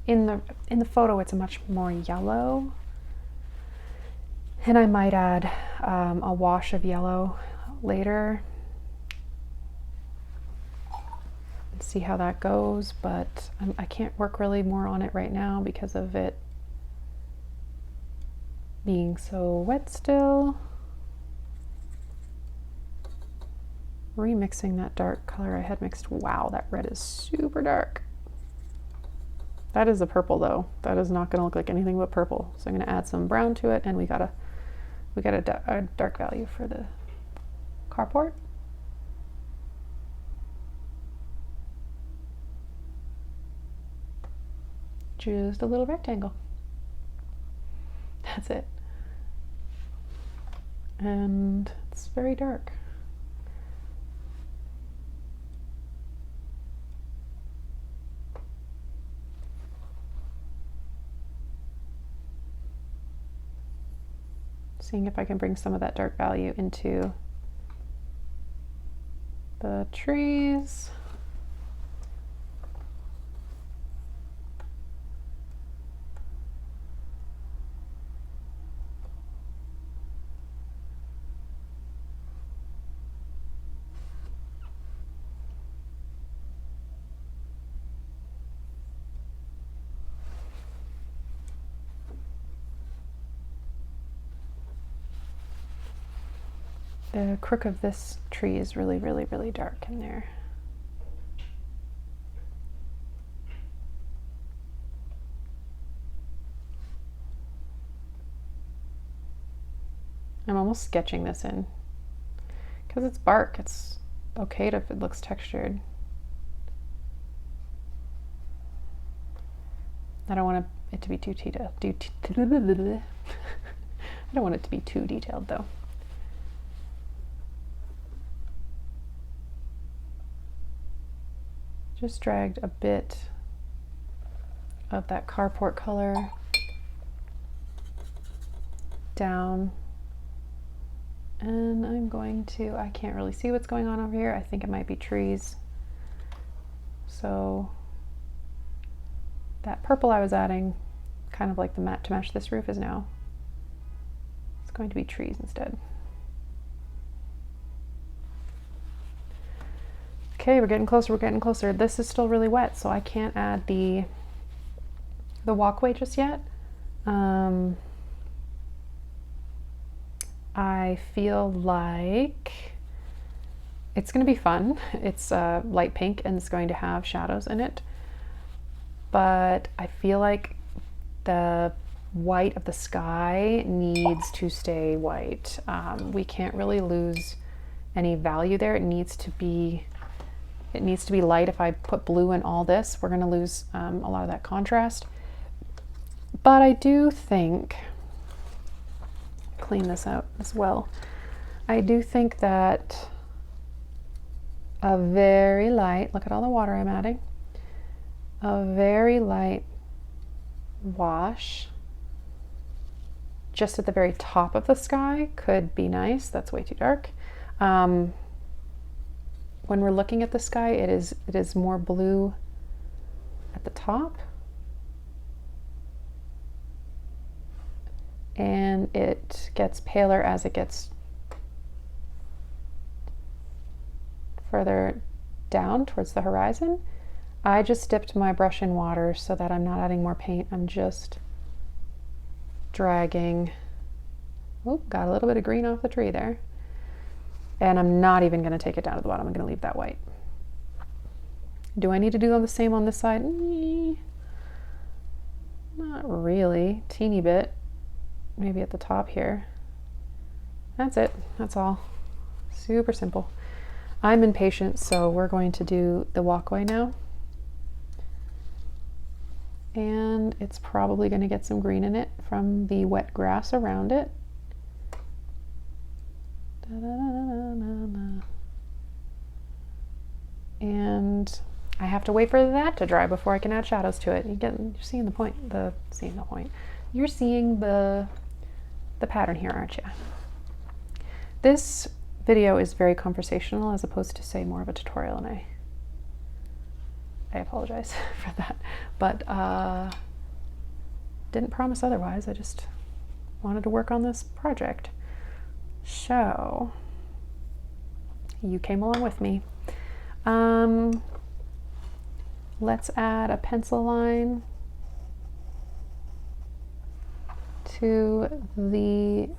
In the photo it's a much more yellow. And I might add a wash of yellow later and see how that goes, but I can't work really more on it right now because of it being so wet still. Remixing that dark color I had mixed. Wow, that red is super dark. That is a purple though. That is not going to look like anything but purple. So I'm going to add some brown to it, and we got a dark value for the carport. Just a little rectangle. That's it. And it's very dark. Seeing if I can bring some of that dark value into the trees. The crook of this tree is really, really, really dark in there. I'm almost sketching this in because it's bark. It's okay if it looks textured. I don't want it to be too detailed. I don't want it to be too detailed though. Just dragged a bit of that carport color down. And I'm going to, I can't really see what's going on over here. I think it might be trees. So that purple I was adding, kind of like the matte to match this roof, is now, it's going to be trees instead. Okay, we're getting closer, we're getting closer. This is still really wet, so I can't add the walkway just yet. I feel like it's going to be fun. It's light pink and it's going to have shadows in it. But I feel like the white of the sky needs to stay white. We can't really lose any value there. It needs to be light. If I put blue in all this, we're going to lose a lot of that contrast. But I do think, clean this out as well, I do think that a very light, look at all the water I'm adding, a very light wash just at the very top of the sky could be nice. That's way too dark. When we're looking at the sky, it is more blue at the top, and it gets paler as it gets further down towards the horizon. I just dipped my brush in water so that I'm not adding more paint. I'm just dragging, oh, got a little bit of green off the tree there. And I'm not even going to take it down to the bottom. I'm going to leave that white. Do I need to do the same on this side? Not really. Teeny bit. Maybe at the top here. That's it. That's all. Super simple. I'm impatient, so we're going to do the walkway now. And it's probably going to get some green in it from the wet grass around it. And I have to wait for that to dry before I can add shadows to it. You're seeing the point. You're seeing the pattern here, aren't you? This video is very conversational as opposed to, say, more of a tutorial, and I apologize for that. But didn't promise otherwise. I just wanted to work on this project. So you came along with me. Let's add a pencil line to the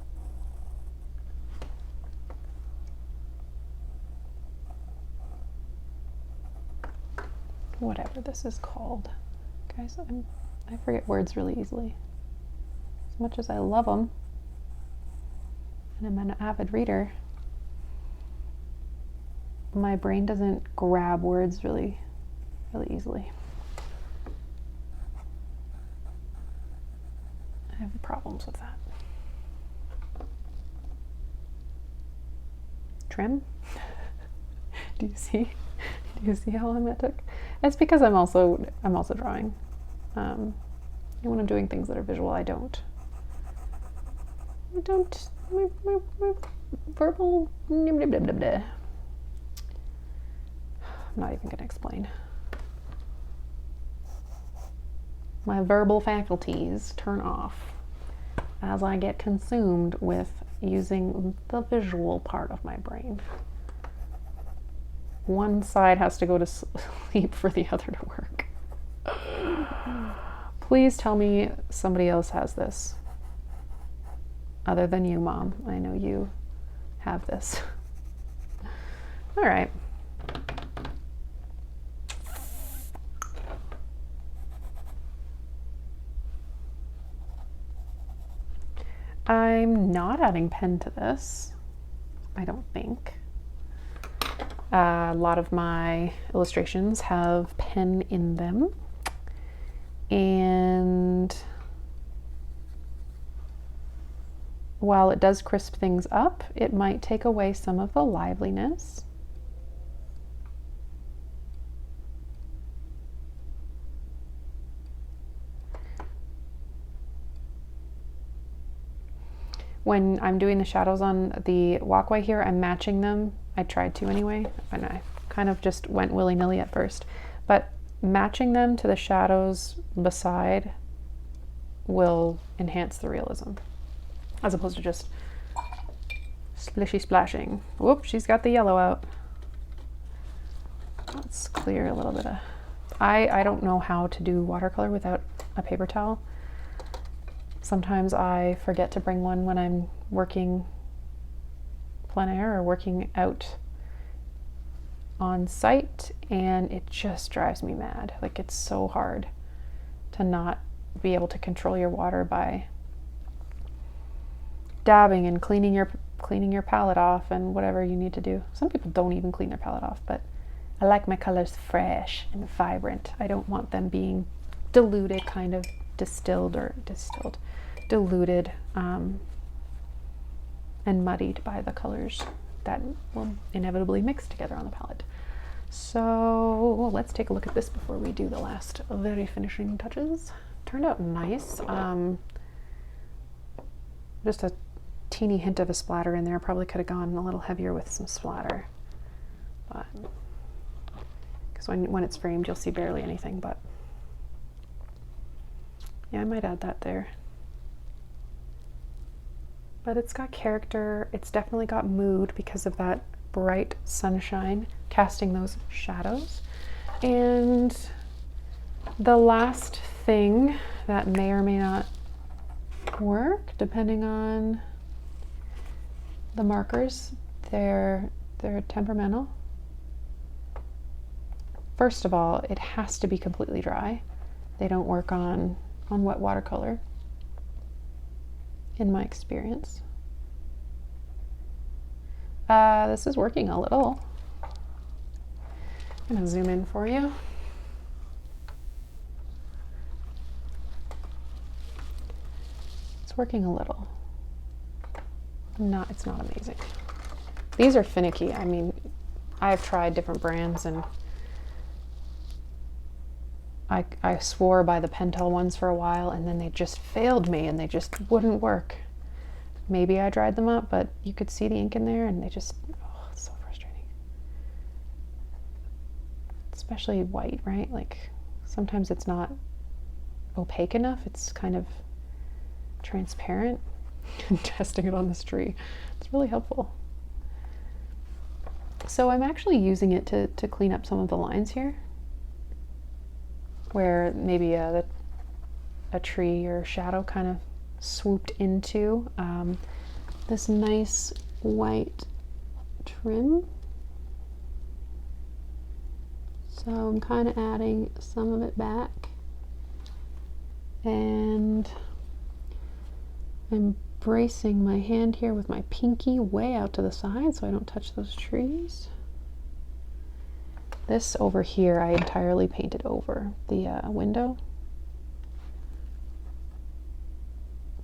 whatever this is called. Guys, I forget words really easily. As much as I love them, and I'm an avid reader, my brain doesn't grab words really easily. I have problems with that. Trim? Do you see how long that took? It's because I'm also drawing. When I'm doing things that are visual, my verbal, I'm not even gonna explain. My verbal faculties turn off as I get consumed with using the visual part of my brain. One side has to go to sleep for the other to work. Please tell me somebody else has this other than you, Mom. I know you have this. All right. I'm not adding pen to this, I don't think. A lot of my illustrations have pen in them, and while it does crisp things up, it might take away some of the liveliness. When I'm doing the shadows on the walkway here, I'm matching them. I tried to anyway, and I kind of just went willy-nilly at first. But matching them to the shadows beside will enhance the realism, as opposed to just splishy splashing. Whoop, she's got the yellow out. Let's clear a little bit of... I don't know how to do watercolor without a paper towel. Sometimes I forget to bring one when I'm working plein air or working out on site, and it just drives me mad. Like, it's so hard to not be able to control your water by dabbing and cleaning your palette off and whatever you need to do. Some people don't even clean their palette off, but I like my colors fresh and vibrant. I don't want them being diluted, kind of diluted and muddied by the colors that will inevitably mix together on the palette. So let's take a look at this before we do the last very finishing touches. Turned out nice. Just a teeny hint of a splatter in there. Probably could have gone a little heavier with some splatter, but because when it's framed you'll see barely anything, but yeah, I might add that there. But it's got character. It's definitely got mood because of that bright sunshine casting those shadows. And the last thing that may or may not work, depending on the markers, they're temperamental. First of all, it has to be completely dry. They don't work on wet watercolor, in my experience. This is working a little. I'm gonna zoom in for you. It's working a little. It's not amazing. These are finicky. I mean, I've tried different brands, and I swore by the Pentel ones for a while, and then they just failed me and they just wouldn't work. Maybe I dried them up, but you could see the ink in there, and they just, oh, it's so frustrating. Especially white, right? Like, sometimes it's not opaque enough. It's kind of transparent. Testing it on this tree. It's really helpful. So I'm actually using it to clean up some of the lines here, where maybe a tree or shadow kind of swooped into this nice white trim. So I'm kind of adding some of it back, and I'm bracing my hand here with my pinky way out to the side so I don't touch those trees. This over here I entirely painted over the window.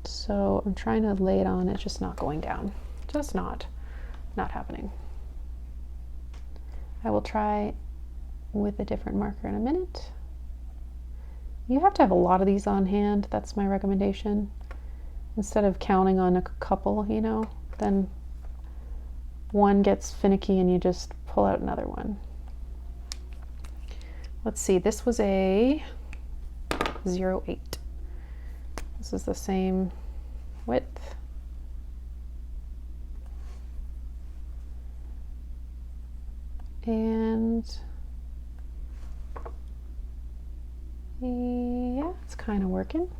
So I'm trying to lay it on, it's just not going down. Just not happening. I will try with a different marker in a minute. You have to have a lot of these on hand, that's my recommendation. Instead of counting on a couple, you know, then one gets finicky and you just pull out another one. Let's see, this was a 0.8. This is the same width. And yeah, it's kind of working.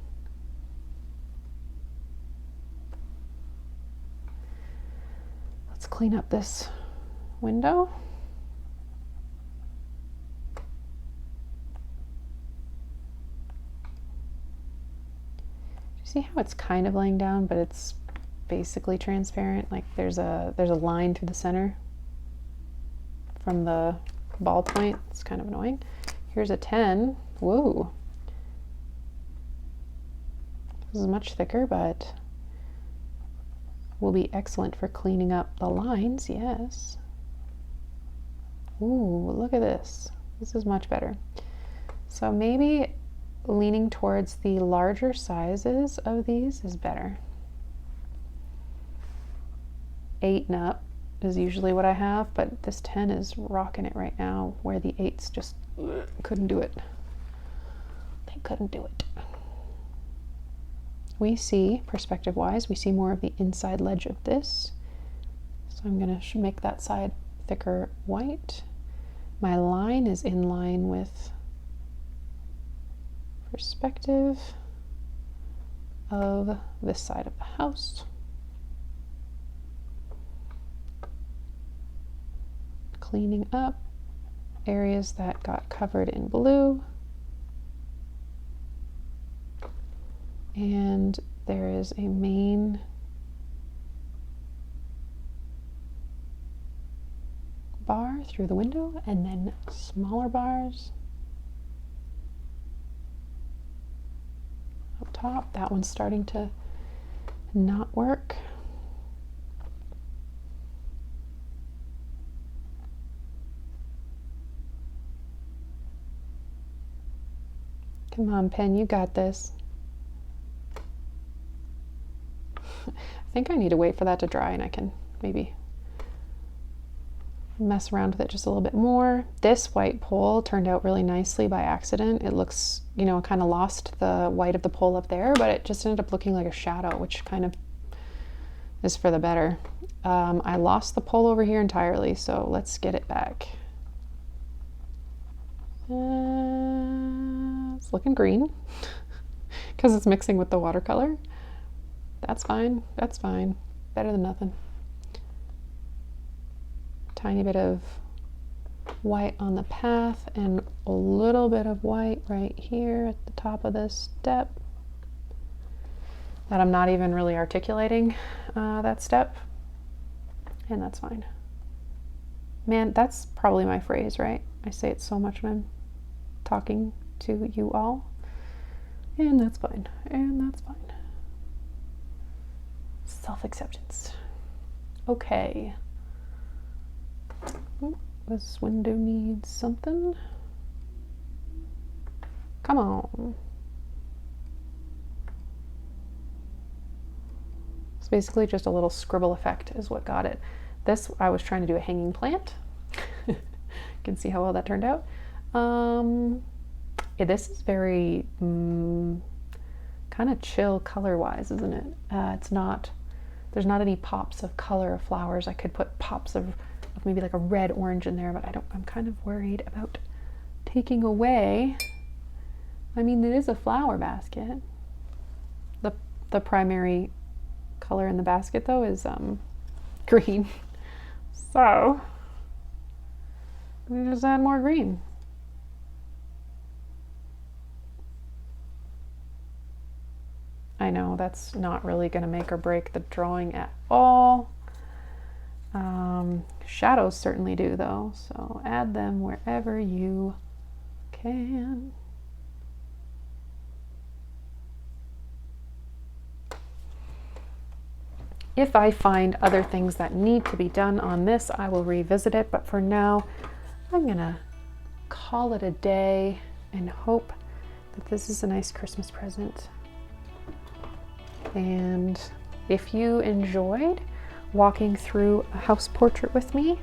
clean up this window. See how it's kind of laying down, but it's basically transparent? Like there's a line through the center from the ball point. It's kind of annoying. Here's a 10. Whoa. This is much thicker, but will be excellent for cleaning up the lines, yes. Ooh, look at this. This is much better. So maybe leaning towards the larger sizes of these is better. 8 and up is usually what I have, but this 10 is rocking it right now, where the 8s just couldn't do it. They couldn't do it. We see, perspective-wise, we see more of the inside ledge of this. So I'm gonna make that side thicker white. My line is in line with perspective of this side of the house. Cleaning up areas that got covered in blue. And there is a main bar through the window, and then smaller bars up top. That one's starting to not work. Come on, pen, you got this. I think I need to wait for that to dry and I can maybe mess around with it just a little bit more. This white pole turned out really nicely by accident. It looks, you know, kind of lost the white of the pole up there, but it just ended up looking like a shadow, which kind of is for the better. I lost the pole over here entirely, so let's get it back. It's looking green because it's mixing with the watercolor. That's fine, that's fine. Better than nothing. Tiny bit of white on the path and a little bit of white right here at the top of this step that I'm not even really articulating that step, and that's fine. Man, that's probably my phrase, right? I say it so much when I'm talking to you all, and that's fine, and that's fine. Self-acceptance. Okay. Ooh, this window needs something. Come on. It's basically just a little scribble effect is what got it. This, I was trying to do a hanging plant. You can see how well that turned out. Yeah, this is very kind of chill color-wise, isn't it? It's not, there's not any pops of color of flowers. I could put pops of maybe like a red orange in there, but I'm kind of worried about taking away. I mean, it is a flower basket. The primary color in the basket though is green. So we just add more green. I know that's not really going to make or break the drawing at all. Shadows certainly do though, so add them wherever you can. If I find other things that need to be done on this, I will revisit it, but for now, I'm gonna call it a day and hope that this is a nice Christmas present. And if you enjoyed walking through a house portrait with me,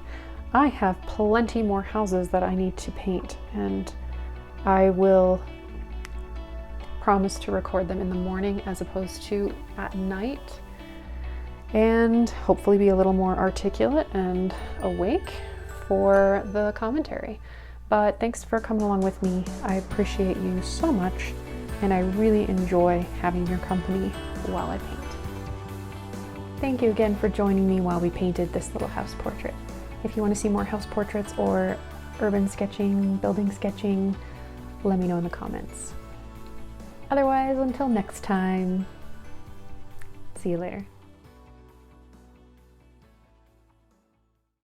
I have plenty more houses that I need to paint, and I will promise to record them in the morning as opposed to at night, and hopefully be a little more articulate and awake for the commentary. But thanks for coming along with me. I appreciate you so much, and I really enjoy having your company while I paint. Thank you again for joining me while we painted this little house portrait. If you want to see more house portraits or urban sketching, building sketching, let me know in the comments. Otherwise, until next time, see you later.